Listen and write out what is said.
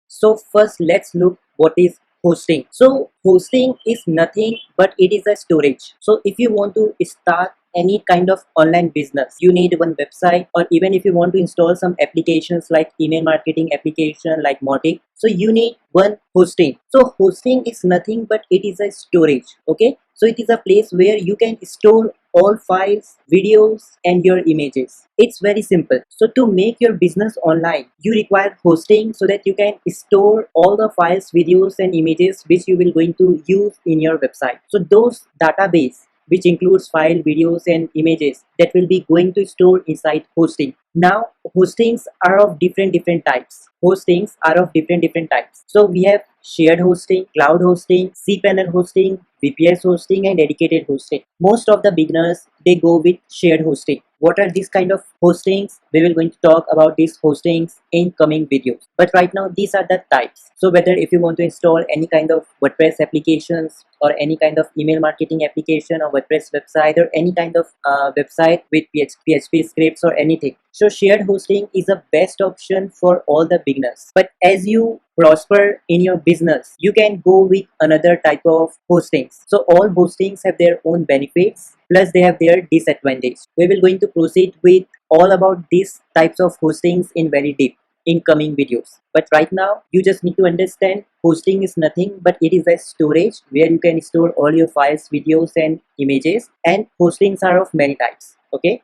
So first let's look what is hosting. So hosting is nothing but it is a storage. So if you want to start any kind of online business, you need one website, or even if you want to install some applications like email marketing application like Motic, so you need one hosting. So hosting is nothing but it is a storage. Okay, so it is a place where you can store all files, videos and your images. It's very simple. So to make your business online, you require hosting so that you can store all the files, videos and images which you will going to use in your website. So those database which includes file, videos and images that will be going to store inside hosting. Now hostings are of different types. Hostings are of different types. So we have shared hosting, cloud hosting, cPanel hosting, VPS hosting and dedicated hosting. Most of the beginners, they go with shared hosting. What are these kind of hostings? We will going to talk about these hostings in coming videos. But right now these are the types. So whether if you want to install any kind of WordPress applications or any kind of email marketing application or WordPress website or any kind of website with PHP scripts or anything. So shared hosting is the best option for all the beginners. But as you prosper in your business, you can go with another type of hostings. So all hostings have their own benefits, plus they have their disadvantage. We will going to proceed with all about these types of hostings in very deep in coming videos. But right now you just need to understand hosting is nothing but it is a storage where you can store all your files, videos and images, and hostings are of many types. Okay,